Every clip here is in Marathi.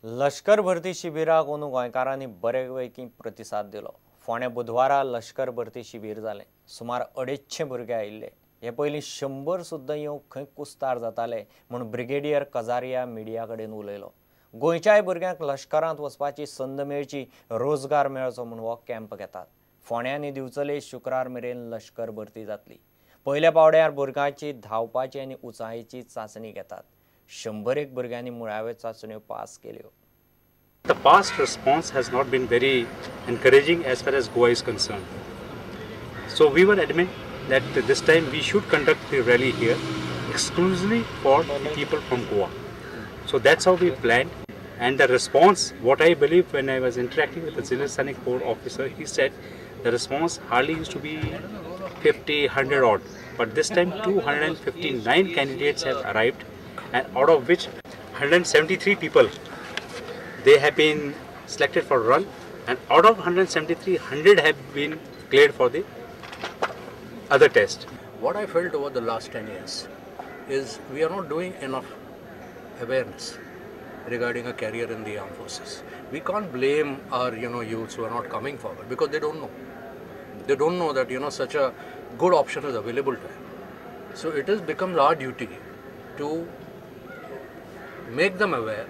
लष्कर भरती शिबिराक अंदू गोंयकारांनी बऱ्यापैकी प्रतिसाद दिलो। फोंड्या बुधवारा लष्कर भरती शिबीर जालें। सुमार 250 भुरगे आयिल्ले। हे पयलीं 100 सुद्दां येवंक खंय कुस्तार जाताले म्हूण ब्रिगेडियर कजारिया मिडिया कडेन उलयलो। गोंयच्याय भुरग्यांक लष्करांत वचपाची संद मेळची, रोजगार मेळचो म्हूण हो कॅम्प घेतात। फोंड्या आनी दिवचले शुक्रार मेरेन लष्कर भरती जातली। पयल्या पावड्यार भुरग्यांची धांवपाची आनी उंचायेची चांचणी घेतात। 101 भुरग्यांनी मुळाव्यो चांचण्यो पास केल्यो। The past response has not been very encouraging as far as Goa is concerned. So we were adamant that this time we should conduct the rally here exclusively for the people from Goa. So that's how we planned. And the response, what I believe when I was interacting with the Senior Sainik Corps officer, he said the response hardly used to be 50, 100 odd. But this time 259 candidates have arrived, and out of which 173 people they have been selected for run, and out of 173, 100 have been cleared for the other test. What I felt over the last 10 years is we are not doing enough awareness regarding a career in the armed forces. We can't blame our youths who are not coming forward because they don't know. They don't know that such a good option is available to them. So it has become our duty to make them aware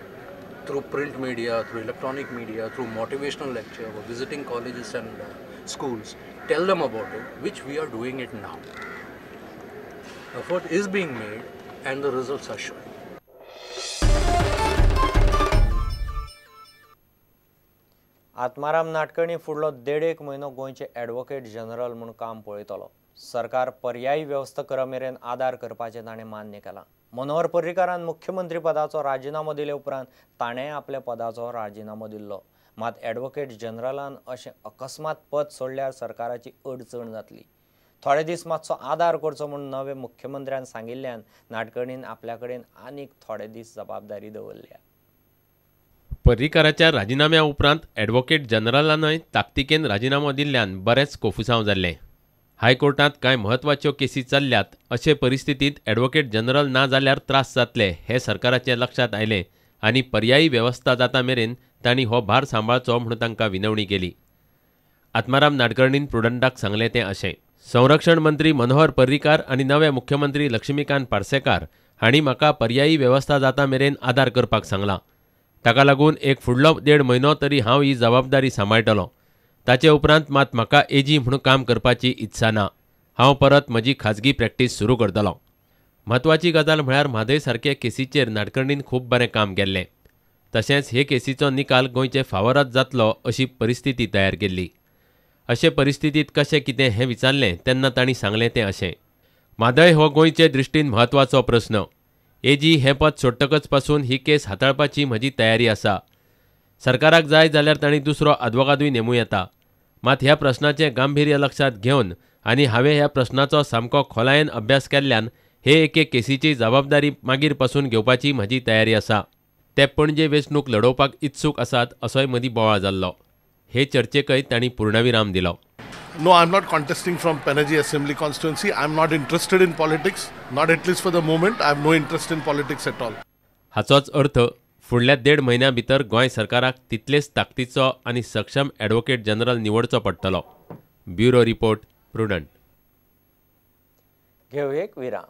through print media, through electronic media, through motivational lecture, or visiting colleges and schools, tell them about it, which we are doing it now. Effort is being made and the results are showing. Atmaram Nadkarni फुडलो 1.5 म्हयनो गोंयचे एडवोकेट जनरल म्हूण काम पळयतलो। सरकार पर्यायी व्यवस्था करप मेरेन आदार करपाचें ताणें मान्य केलां। मनोहर पर्रीकारान मुख्यमंत्री पदाचो राजिनामो दिले उपरांत ताणें आपल्या पदाचो राजिनामो दिल्लो। मात एडवोकेट जनरलान अशें अकस्मात पद सोडल्यार सरकाराची अडचण जातली। थोडे दीस मातसो आदार करचो म्हूण नवे मुख्यमंत्र्यान सांगिल्ल्यान नाडकर्णीन आपल्या कडेन आनीक थोडे दीस जबाबदारी दवरल्या। पर्रीकाराच्या राजिनाम्या उपरांत एडवोकेट जनरलानय ताकतिकेन राजिनामो दिल्ल्यान बरेच कोफुसांव जाल्ले। हायकोर्टांत कांय म्हत्वाच्यो केसी चल्ल्यात अशे परिस्थितीत एडवोकेट जनरल ना जाल्यार त्रास जातले हे सरकाराचे लक्षात आयले आनी पर्यायी व्यवस्था जाता मेरेन तांणी हो भार सांबाळचो म्हूण तांकां विनवणी केली। आत्माराम नाडकर्णीन प्रुडंटाक सांगलें तें अशें, संरक्षण मंत्री मनोहर पर्रीकार आनी नवे मुख्यमंत्री लक्ष्मीकांत पार्सेकार हांणी म्हाका पर्यायी व्यवस्था जाता मेरेन आदार करपाक सांगलां। ताका लागून एक फुडलो 1.5 म्हयनो तरी हांव ही जबाबदारी सांबाळटलों। ताचे उपरांत मात म्हाका एजी म्हणून काम करपाची इत्सा ना। हांव परत म्हजी खाजगी प्रॅक्टीस सुरू करतलों। म्हत्वाची गजाल म्हळ्यार म्हादय सारके केसीचेर नाडकर्णीन खूब बरें काम केल्लें। तशेंच हे केसीचो निकाल गोंयचे फावरच जातलो अशी परिस्थिती तयार केल्ली। अशे परिस्थितीत कशें कितें हें विचारलें तेन्ना तांणी सांगलें तें अशें, म्हादय हो गोंयचे दृश्टीन म्हत्वाचो प्रस्न। एजी हें पद सोडटकच पासून ही केस हाताळपाची म्हजी तयारी आसा। सरकाराक जाय जाल्यार तांणी दुसरो आदवोगादूय नेमूं येता। मात ह्या प्रस्नाचें गांभीर्य लक्षात घेवन आनी हांवें ह्या प्रस्नाचो सामको खोलायेन अभ्यास केल्ल्यान हे एके केसीची जबाबदारी मागीर पासून घेवपाची म्हजी तयारी आसा। ते पणजे वेंचणूक लडोवपाक इत्सूक आसात असोय मदीं बोवाळ जाल्लो। हे चर्चेकय तांणी पूर्णविराम दिलो। No, I'm not contesting from Panaji Assembly constituency. I'm not interested in politics, not at least for the moment. I have no interest in politics at all. हाचोच अर्थ फुडल्या 1.5 म्हयन्या भितर गोंय सरकाराक तितलेच ताकदीचो आनी सक्षम एडवोकेट जनरल निवडचो पडटलो। Bureau report, prudent. घेऊ एक विराम।